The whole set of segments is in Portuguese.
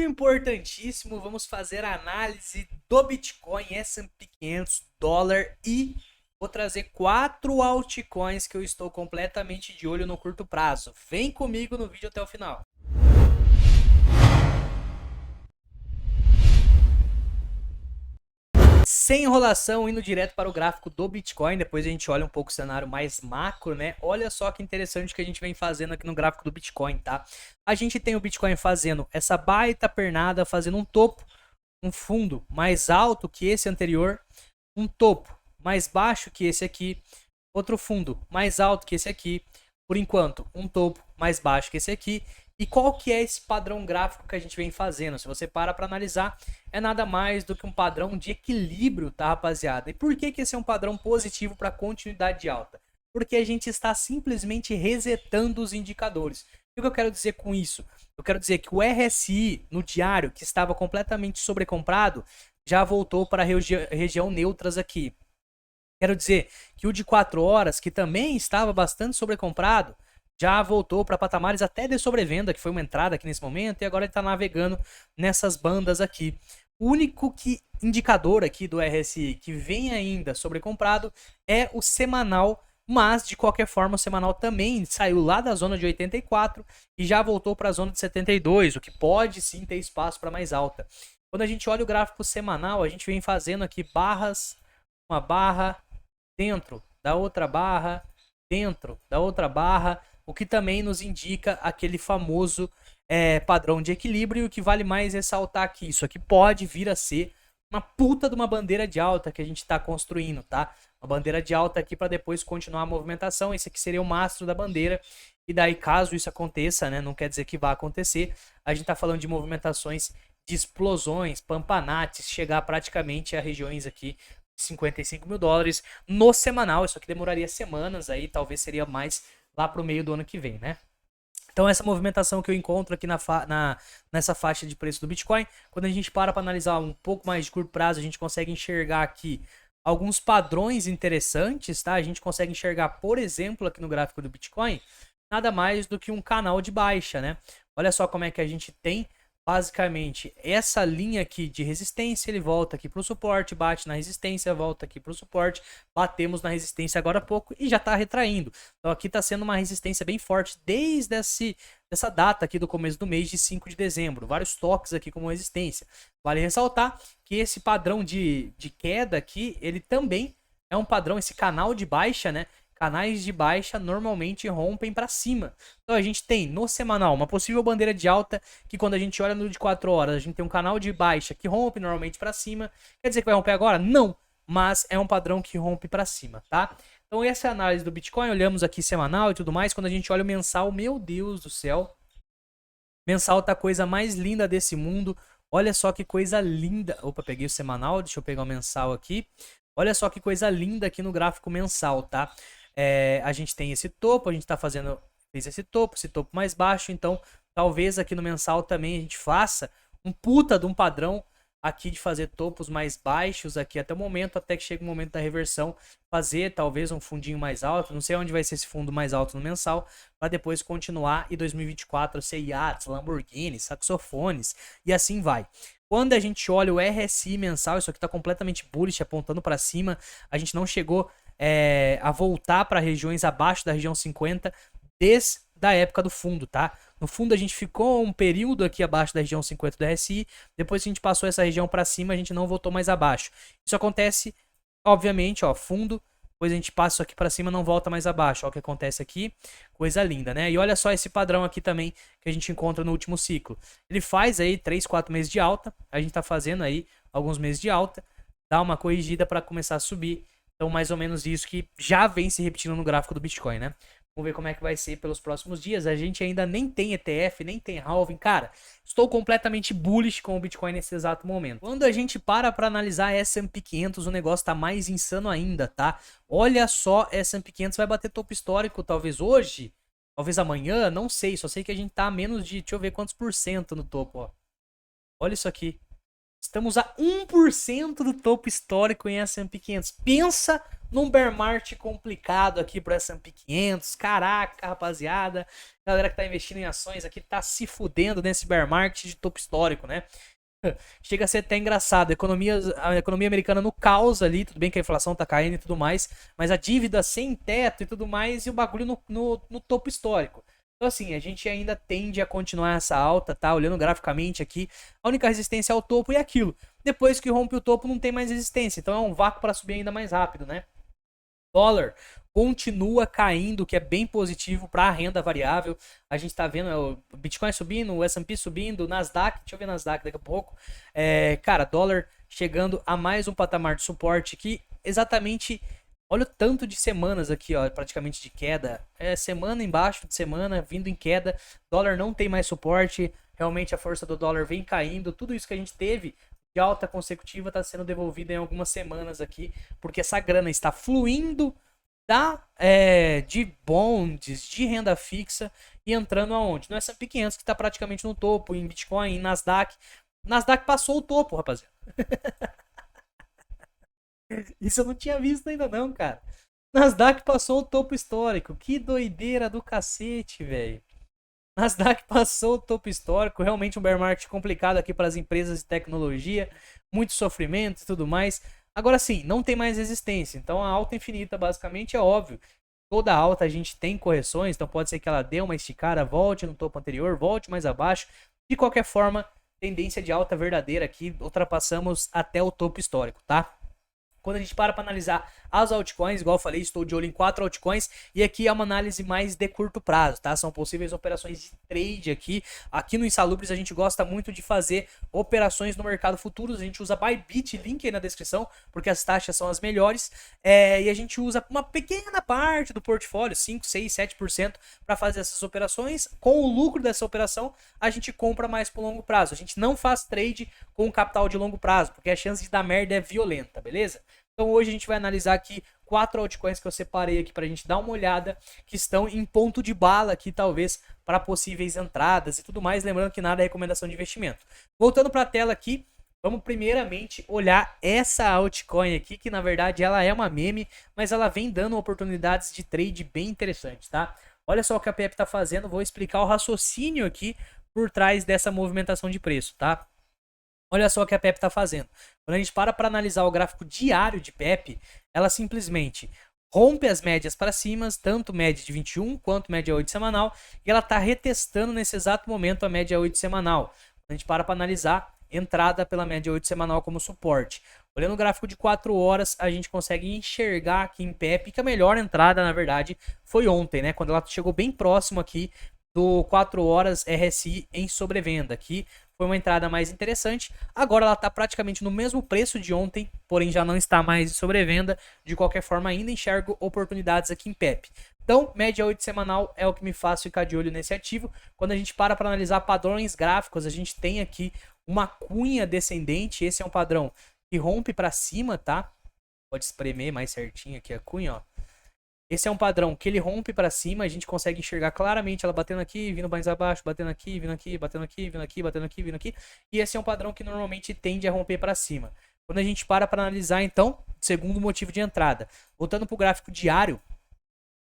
Vídeo importantíssimo, vamos fazer a análise do Bitcoin, S&P 500, dólar e vou trazer 4 altcoins que eu estou completamente de olho no curto prazo. Vem comigo no vídeo até o final. Sem enrolação, indo direto para o gráfico do Bitcoin, depois a gente olha um pouco o cenário mais macro, né? Olha só que interessante que a gente vem fazendo aqui no gráfico do Bitcoin, tá? A gente tem o Bitcoin fazendo essa baita pernada, fazendo um topo, um fundo mais alto que esse anterior, um topo mais baixo que esse aqui, outro fundo mais alto que esse aqui, por enquanto, um topo mais baixo que esse aqui. E qual que é esse padrão gráfico que a gente vem fazendo? Se você para analisar, é nada mais do que um padrão de equilíbrio, tá, rapaziada? E por que que esse é um padrão positivo para continuidade de alta? Porque a gente está simplesmente resetando os indicadores. O que eu quero dizer com isso? Eu quero dizer que o RSI no diário, que estava completamente sobrecomprado, já voltou para a região neutras aqui. Quero dizer que o de 4 horas, que também estava bastante sobrecomprado, já voltou para patamares até de sobrevenda, que foi uma entrada aqui nesse momento, e agora ele está navegando nessas bandas aqui. O único indicador aqui do RSI que vem ainda sobrecomprado é o semanal, mas de qualquer forma o semanal também saiu lá da zona de 84 e já voltou para a zona de 72, o que pode sim ter espaço para mais alta. Quando a gente olha o gráfico semanal, a gente vem fazendo aqui barras, uma barra dentro da outra barra, dentro da outra barra, o que também nos indica aquele famoso padrão de equilíbrio. E o que vale mais ressaltar aqui, isso aqui pode vir a ser uma puta de uma bandeira de alta que a gente está construindo, tá? Uma bandeira de alta aqui para depois continuar a movimentação. Esse aqui seria o mastro da bandeira. E daí, caso isso aconteça, né, não quer dizer que vai acontecer, a gente está falando de movimentações de explosões, pampanates, chegar praticamente a regiões aqui 55 mil dólares no semanal. Isso aqui demoraria semanas, aí talvez seria mais lá para o meio do ano que vem, né? Então essa movimentação que eu encontro aqui nessa faixa de preço do Bitcoin, quando a gente para analisar um pouco mais de curto prazo, a gente consegue enxergar aqui alguns padrões interessantes, tá? A gente consegue enxergar, por exemplo, aqui no gráfico do Bitcoin, nada mais do que um canal de baixa, né? Olha só como é que a gente tem basicamente essa linha aqui de resistência, ele volta aqui para o suporte, bate na resistência, volta aqui para o suporte, batemos na resistência agora há pouco e já está retraindo. Então aqui está sendo uma resistência bem forte desde essa data aqui do começo do mês de 5 de dezembro. Vários toques aqui como resistência. Vale ressaltar que esse padrão de queda aqui, ele também é um padrão, esse canal de baixa, né? Canais de baixa normalmente rompem para cima. Então a gente tem no semanal uma possível bandeira de alta, que quando a gente olha no de 4 horas, a gente tem um canal de baixa que rompe normalmente para cima. Quer dizer que vai romper agora? Não, mas é um padrão que rompe para cima, tá? Então essa é a análise do Bitcoin, olhamos aqui semanal e tudo mais. Quando a gente olha o mensal, meu Deus do céu, mensal tá a coisa mais linda desse mundo. Olha só que coisa linda. Opa, peguei o semanal, deixa eu pegar o mensal aqui. Olha só que coisa linda aqui no gráfico mensal, tá? A gente tem esse topo, a gente tá fez esse topo mais baixo, então talvez aqui no mensal também a gente faça um puta de um padrão aqui de fazer topos mais baixos aqui até o momento, até que chega o momento da reversão, fazer talvez um fundinho mais alto, não sei onde vai ser esse fundo mais alto no mensal, para depois continuar em 2024 ser iates, Lamborghini, saxofones e assim vai. Quando a gente olha o RSI mensal, isso aqui está completamente bullish, apontando para cima, a gente não chegou a voltar para regiões abaixo da região 50 desde a época do fundo, tá? No fundo a gente ficou um período aqui abaixo da região 50 do RSI, depois que a gente passou essa região para cima, a gente não voltou mais abaixo. Isso acontece, obviamente, ó, fundo, depois a gente passa isso aqui para cima, não volta mais abaixo. Ó o que acontece aqui, coisa linda, né? E olha só esse padrão aqui também que a gente encontra no último ciclo. Ele faz aí 3, 4 meses de alta, a gente tá fazendo aí alguns meses de alta, dá uma corrigida para começar a subir. Então, mais ou menos isso que já vem se repetindo no gráfico do Bitcoin, né? Vamos ver como é que vai ser pelos próximos dias. A gente ainda nem tem ETF, nem tem halving. Cara, estou completamente bullish com o Bitcoin nesse exato momento. Quando a gente para analisar S&P 500, o negócio tá mais insano ainda, tá? Olha só, S&P 500 vai bater topo histórico talvez hoje, talvez amanhã, não sei. Só sei que a gente tá a menos de, deixa eu ver quantos por cento no topo, ó. Olha isso aqui. Estamos a 1% do topo histórico em S&P 500. Pensa num bear market complicado aqui pro S&P 500. Caraca, rapaziada, galera que tá investindo em ações aqui tá se fudendo nesse bear market de topo histórico, né? Chega a ser até engraçado. A economia americana no caos ali. Tudo bem que a inflação tá caindo e tudo mais. Mas a dívida sem teto e tudo mais. E o bagulho no topo histórico. Então, assim, a gente ainda tende a continuar essa alta, tá? Olhando graficamente aqui. A única resistência é o topo e aquilo. Depois que rompe o topo, não tem mais resistência. Então, é um vácuo para subir ainda mais rápido, né? Dólar continua caindo, o que é bem positivo para a renda variável. A gente está vendo o Bitcoin subindo, o S&P subindo, o Nasdaq, deixa eu ver o Nasdaq daqui a pouco. Cara, dólar chegando a mais um patamar de suporte que exatamente, olha o tanto de semanas aqui, ó, praticamente de queda. Semana embaixo de semana, vindo em queda. Dólar não tem mais suporte, realmente a força do dólar vem caindo. Tudo isso que a gente teve de alta consecutiva está sendo devolvida em algumas semanas aqui, porque essa grana está fluindo de bonds, de renda fixa e entrando aonde? No S&P 500, que está praticamente no topo, em Bitcoin, em Nasdaq. Nasdaq passou o topo, rapaziada. Isso eu não tinha visto ainda não, cara. Nasdaq passou o topo histórico. Que doideira do cacete, velho. Nasdaq passou o topo histórico, realmente um bear market complicado aqui para as empresas de tecnologia, muito sofrimento e tudo mais. Agora sim, não tem mais resistência, então a alta infinita basicamente é óbvio. Toda alta a gente tem correções, então pode ser que ela dê uma esticada, volte no topo anterior, volte mais abaixo. De qualquer forma, tendência de alta verdadeira aqui, ultrapassamos até o topo histórico, tá? Quando a gente para analisar as altcoins, igual eu falei, estou de olho em 4 altcoins e aqui é uma análise mais de curto prazo, tá? São possíveis operações de trade aqui. Aqui no Insalubres a gente gosta muito de fazer operações no mercado futuros. A gente usa Bybit, link aí na descrição, porque as taxas são as melhores. E a gente usa uma pequena parte do portfólio, 5, 6, 7% para fazer essas operações. Com o lucro dessa operação, a gente compra mais por longo prazo. A gente não faz trade com capital de longo prazo, porque a chance de dar merda é violenta, beleza? Então hoje a gente vai analisar aqui 4 altcoins que eu separei aqui pra gente dar uma olhada, que estão em ponto de bala aqui talvez para possíveis entradas e tudo mais, lembrando que nada é recomendação de investimento. Voltando para a tela aqui, vamos primeiramente olhar essa altcoin aqui, que na verdade ela é uma meme, mas ela vem dando oportunidades de trade bem interessantes, tá? Olha só o que a PEP tá fazendo, vou explicar o raciocínio aqui por trás dessa movimentação de preço, tá? Olha só o que a PEP está fazendo. Quando a gente para analisar o gráfico diário de PEP, ela simplesmente rompe as médias para cima, tanto média de 21 quanto média 8 semanal, e ela está retestando nesse exato momento a média 8 semanal. Quando a gente para analisar, entrada pela média 8 semanal como suporte. Olhando o gráfico de 4 horas, a gente consegue enxergar aqui em PEP que a melhor entrada, na verdade, foi ontem, né? Quando ela chegou bem próximo aqui do 4 horas RSI em sobrevenda. Aqui foi uma entrada mais interessante. Agora ela está praticamente no mesmo preço de ontem, porém já não está mais em sobrevenda. De qualquer forma, ainda enxergo oportunidades aqui em PEP. Então, média 8 semanal é o que me faz ficar de olho nesse ativo. Quando a gente para analisar padrões gráficos, a gente tem aqui uma cunha descendente. Esse é um padrão que rompe para cima, tá? Pode espremer mais certinho aqui a cunha, ó. Esse é um padrão que ele rompe para cima, a gente consegue enxergar claramente ela batendo aqui, vindo mais abaixo, batendo aqui, vindo aqui, batendo aqui, vindo aqui, batendo aqui, vindo aqui. E esse é um padrão que normalmente tende a romper para cima. Quando a gente para analisar, então, segundo motivo de entrada. Voltando para o gráfico diário,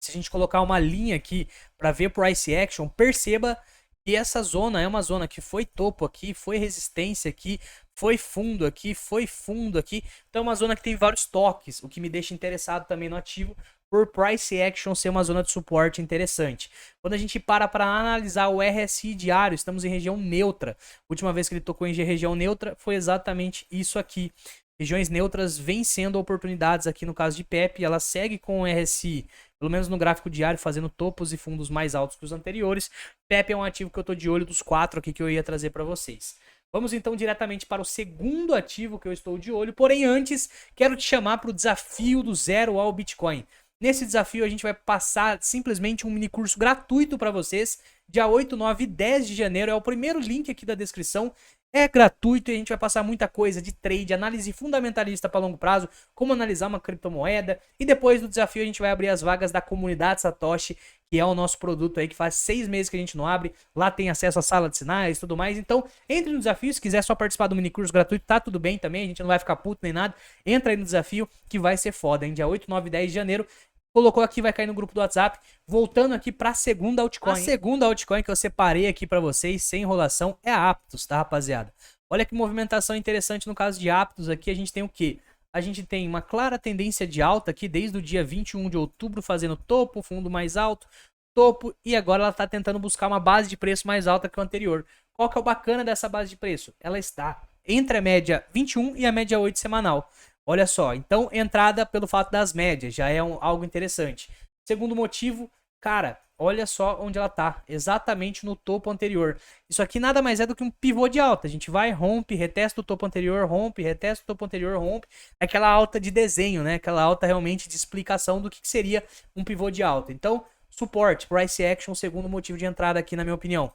se a gente colocar uma linha aqui para ver price action, perceba que essa zona é uma zona que foi topo aqui, foi resistência aqui, foi fundo aqui, foi fundo aqui. Então é uma zona que tem vários toques, o que me deixa interessado também no ativo, por price action ser uma zona de suporte interessante. Quando a gente para analisar o RSI diário, estamos em região neutra. A última vez que ele tocou em região neutra foi exatamente isso aqui. Regiões neutras vêm sendo oportunidades aqui no caso de PEP, ela segue com o RSI, pelo menos no gráfico diário, fazendo topos e fundos mais altos que os anteriores. PEP é um ativo que eu estou de olho dos 4 aqui que eu ia trazer para vocês. Vamos então diretamente para o segundo ativo que eu estou de olho, porém antes quero te chamar para o desafio do zero ao Bitcoin. Nesse desafio a gente vai passar simplesmente um mini curso gratuito para vocês Dia 8, 9 e 10 de janeiro é o primeiro link aqui da descrição. É gratuito e a gente vai passar muita coisa de trade, análise fundamentalista para longo prazo, como analisar uma criptomoeda. E depois do desafio a gente vai abrir as vagas da comunidade Satoshi, que é o nosso produto aí que faz 6 meses que a gente não abre. Lá tem acesso à sala de sinais e tudo mais. Então, entre no desafio. Se quiser só participar do mini curso gratuito, tá tudo bem também. A gente não vai ficar puto nem nada. Entra aí no desafio que vai ser foda, hein? Dia 8, 9 e 10 de janeiro. Colocou aqui, vai cair no grupo do WhatsApp. Voltando aqui para a segunda altcoin. A segunda altcoin que eu separei aqui para vocês, sem enrolação, é a Aptos, tá, rapaziada? Olha que movimentação interessante no caso de Aptos aqui. A gente tem o quê? A gente tem uma clara tendência de alta aqui desde o dia 21 de outubro, fazendo topo, fundo mais alto, topo, e agora ela está tentando buscar uma base de preço mais alta que o anterior. Qual que é o bacana dessa base de preço? Ela está entre a média 21 e a média 8 semanal. Olha só, então entrada pelo fato das médias, já é algo interessante. Segundo motivo, cara, olha só onde ela tá, exatamente no topo anterior. Isso aqui nada mais é do que um pivô de alta. A gente vai, rompe, retesta o topo anterior, rompe, retesta o topo anterior, rompe. Aquela alta de desenho, né? Aquela alta realmente de explicação do que seria um pivô de alta. Então, suporte, price action, segundo motivo de entrada aqui, na minha opinião.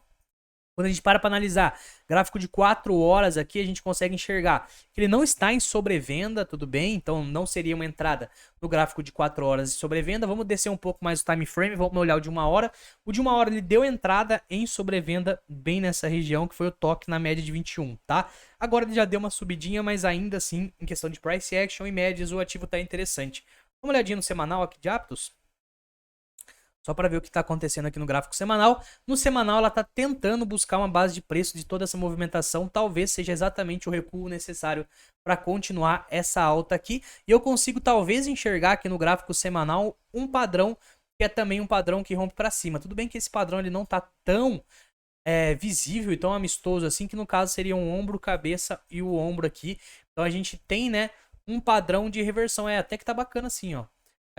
Quando a gente para analisar gráfico de 4 horas aqui, a gente consegue enxergar que ele não está em sobrevenda, tudo bem? Então não seria uma entrada no gráfico de 4 horas de sobrevenda. Vamos descer um pouco mais o time frame, vamos olhar o de 1 hora. O de 1 hora ele deu entrada em sobrevenda bem nessa região, que foi o toque na média de 21, tá? Agora ele já deu uma subidinha, mas ainda assim, em questão de price action e médias, o ativo está interessante. Vamos uma olhadinha no semanal aqui de Aptos. Só para ver o que está acontecendo aqui no gráfico semanal. No semanal, ela está tentando buscar uma base de preço de toda essa movimentação. Talvez seja exatamente o recuo necessário para continuar essa alta aqui. E eu consigo talvez enxergar aqui no gráfico semanal um padrão que é também um padrão que rompe para cima. Tudo bem que esse padrão ele não está tão visível e tão amistoso assim, que no caso seria um ombro, cabeça e o ombro aqui. Então a gente tem, né, um padrão de reversão. Até que tá bacana assim, ó.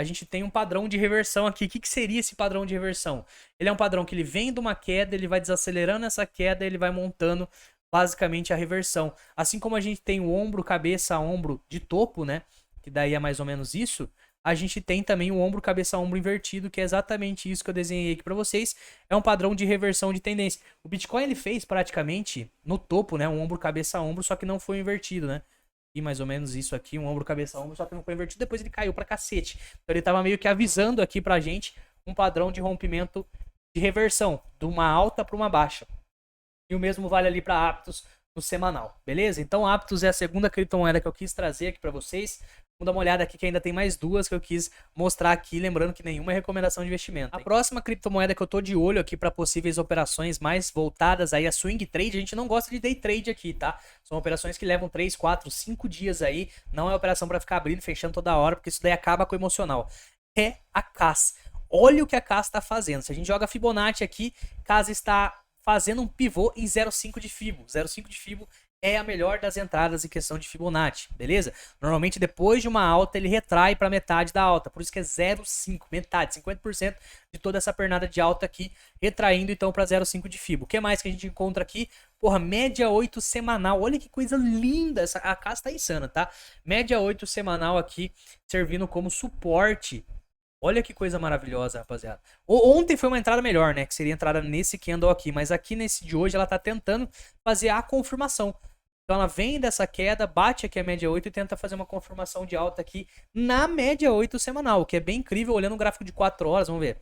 A gente tem um padrão de reversão aqui. O que seria esse padrão de reversão? Ele é um padrão que ele vem de uma queda, ele vai desacelerando essa queda, ele vai montando basicamente a reversão. Assim como a gente tem o ombro, cabeça, ombro de topo, né? Que daí é mais ou menos isso. A gente tem também o ombro, cabeça, ombro invertido, que é exatamente isso que eu desenhei aqui para vocês. É um padrão de reversão de tendência. O Bitcoin ele fez praticamente no topo, né? Um ombro, cabeça, ombro, só que não foi invertido, né? E mais ou menos isso aqui, um ombro, cabeça, ombro, só que não foi invertido, depois ele caiu pra cacete. Então ele tava meio que avisando aqui pra gente um padrão de rompimento de reversão, de uma alta para uma baixa. E o mesmo vale ali para Aptos no semanal, beleza? Então Aptos é a segunda criptomoeda que eu quis trazer aqui para vocês. Vamos dar uma olhada aqui que ainda tem mais duas que eu quis mostrar aqui, lembrando que nenhuma é recomendação de investimento. A próxima criptomoeda que eu tô de olho aqui para possíveis operações mais voltadas aí a swing trade, a gente não gosta de day trade aqui, tá? São operações que levam 3, 4, 5 dias aí, não é operação para ficar abrindo e fechando toda hora, porque isso daí acaba com o emocional. É a CAS. Olha o que a CAS está fazendo. Se a gente joga Fibonacci aqui, CAS está fazendo um pivô em 0,5 de Fibo. 0,5 de Fibo é a melhor das entradas em questão de Fibonacci, beleza? Normalmente depois de uma alta ele retrai para metade da alta, por isso que é 0,5, metade, 50% de toda essa pernada de alta aqui, retraindo então para 0,5 de Fibo. O que mais que a gente encontra aqui? Porra, média 8 semanal, olha que coisa linda, a casa tá insana, tá? Média 8 semanal aqui, servindo como suporte. Olha que coisa maravilhosa, rapaziada. Ontem foi uma entrada melhor, né? Que seria entrada nesse candle aqui. Mas aqui nesse de hoje ela tá tentando fazer a confirmação. Então ela vem dessa queda, bate aqui a média 8 e tenta fazer uma confirmação de alta aqui na média 8 semanal. O que é bem incrível olhando o gráfico de 4 horas. Vamos ver.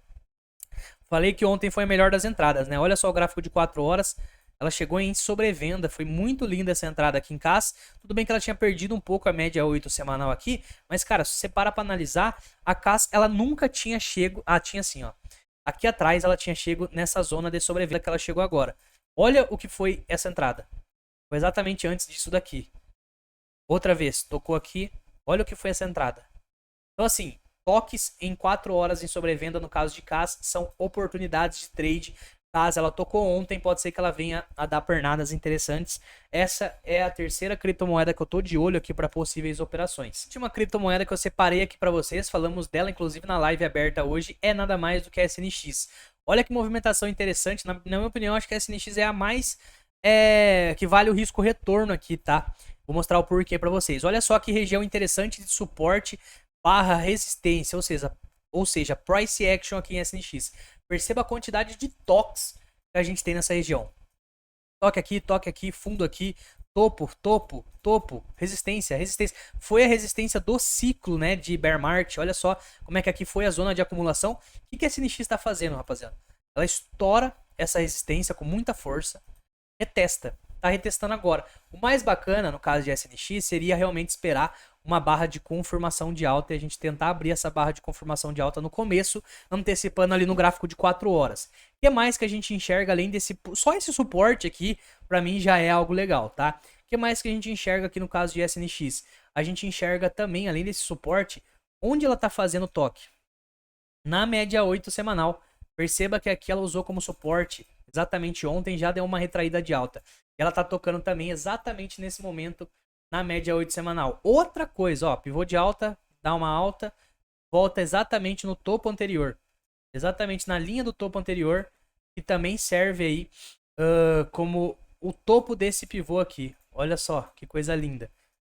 Falei que ontem foi a melhor das entradas, né? Olha só o gráfico de 4 horas. Ela chegou em sobrevenda, foi muito linda essa entrada aqui em CAS. Tudo bem que ela tinha perdido um pouco a média 8 semanal aqui, mas cara, se você para pra analisar, a CAS ela nunca tinha chego, tinha assim, ó. Aqui atrás ela tinha chego nessa zona de sobrevenda que ela chegou agora. Olha o que foi essa entrada. Foi exatamente antes disso daqui. Outra vez, tocou aqui, olha o que foi essa entrada. Então assim, toques em 4 horas em sobrevenda no caso de CAS são oportunidades de trade. Caso ela tocou ontem, pode ser que ela venha a dar pernadas interessantes. Essa é a terceira criptomoeda que eu tô de olho aqui para possíveis operações. A última criptomoeda que eu separei aqui para vocês, falamos dela inclusive na live aberta hoje, é nada mais do que a SNX. Olha que movimentação interessante, na minha opinião, acho que a SNX é a mais que vale o risco retorno aqui, tá? Vou mostrar o porquê para vocês. Olha só que região interessante de suporte barra resistência, ou seja, price action aqui em SNX. Perceba a quantidade de toques que a gente tem nessa região. Toque aqui, fundo aqui, topo, topo, topo, resistência, resistência. Foi a resistência do ciclo, né, de bear market. Olha só como é que aqui foi a zona de acumulação. O que a SNX está fazendo, rapaziada? Ela estoura essa resistência com muita força, retesta. Tá retestando agora. O mais bacana, no caso de SNX, seria realmente esperar uma barra de confirmação de alta e a gente tentar abrir essa barra de confirmação de alta no começo, antecipando ali no gráfico de 4 horas. O que mais que a gente enxerga além desse... Só esse suporte aqui, pra mim, já é algo legal, tá? O que mais que a gente enxerga aqui no caso de SNX? A gente enxerga também, além desse suporte, onde ela tá fazendo toque. Na média 8 semanal. Perceba que aqui ela usou como suporte, exatamente ontem, já deu uma retraída de alta. Ela tá tocando também exatamente nesse momento na média 8 semanal. Outra coisa, ó, pivô de alta, dá uma alta, volta exatamente no topo anterior. Exatamente na linha do topo anterior, que também serve aí como o topo desse pivô aqui. Olha só, que coisa linda.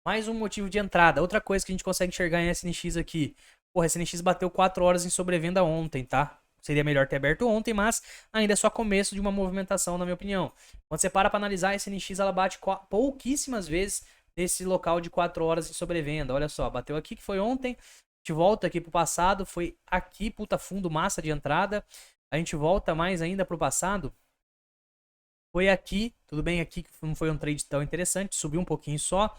Mais um motivo de entrada. Outra coisa que a gente consegue enxergar em SNX aqui. Porra, a SNX bateu 4 horas em sobrevenda ontem, tá? Seria melhor ter aberto ontem, mas ainda é só começo de uma movimentação, na minha opinião. Quando você para analisar, a SNX ela bate pouquíssimas vezes nesse local de 4 horas em sobrevenda. Olha só, bateu aqui que foi ontem, a gente volta aqui pro passado, foi aqui, puta fundo, massa de entrada. A gente volta mais ainda pro passado. Foi aqui, tudo bem aqui que não foi um trade tão interessante, subiu um pouquinho só.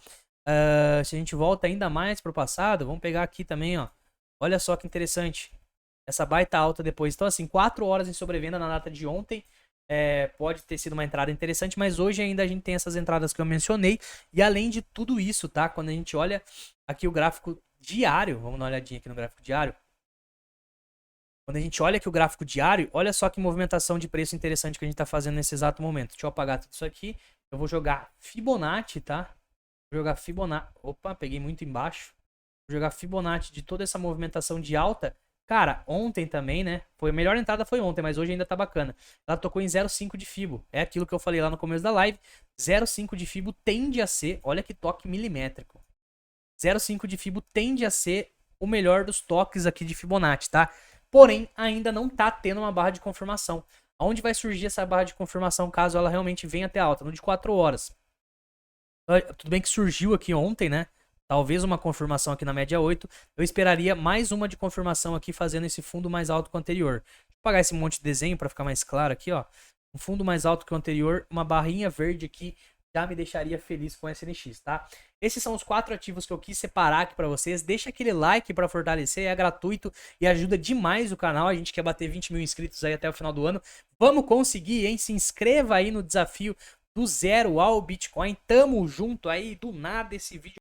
Se a gente volta ainda mais pro passado, vamos pegar aqui também, ó. Olha só que interessante. Essa baita alta depois. Então, assim, 4 horas em sobrevenda na data de ontem. Pode ter sido uma entrada interessante, mas hoje ainda a gente tem essas entradas que eu mencionei. E além de tudo isso, tá? Quando a gente olha aqui o gráfico diário, vamos dar uma olhadinha aqui no gráfico diário. Quando a gente olha aqui o gráfico diário, olha só que movimentação de preço interessante que a gente tá fazendo nesse exato momento. Deixa eu apagar tudo isso aqui. Eu vou jogar Fibonacci, tá? Vou jogar Fibonacci. Opa, peguei muito embaixo. Vou jogar Fibonacci de toda essa movimentação de alta. Cara, ontem também, né? A melhor entrada foi ontem, mas hoje ainda tá bacana. Ela tocou em 0,5 de Fibo. É aquilo que eu falei lá no começo da live. 0,5 de Fibo tende a ser... Olha que toque milimétrico. 0,5 de Fibo tende a ser o melhor dos toques aqui de Fibonacci, tá? Porém, ainda não tá tendo uma barra de confirmação. Aonde vai surgir essa barra de confirmação caso ela realmente venha até alta? No de 4 horas. Tudo bem que surgiu aqui ontem, né? Talvez uma confirmação aqui na média 8. Eu esperaria mais uma de confirmação aqui fazendo esse fundo mais alto que o anterior. Deixa eu apagar esse monte de desenho para ficar mais claro aqui, ó. Um fundo mais alto que o anterior, uma barrinha verde aqui já me deixaria feliz com SNX, tá? Esses são os 4 ativos que eu quis separar aqui para vocês. Deixa aquele like para fortalecer, é gratuito e ajuda demais o canal. A gente quer bater 20 mil inscritos aí até o final do ano. Vamos conseguir, hein? Se inscreva aí no desafio do zero ao Bitcoin. Tamo junto aí, do nada esse vídeo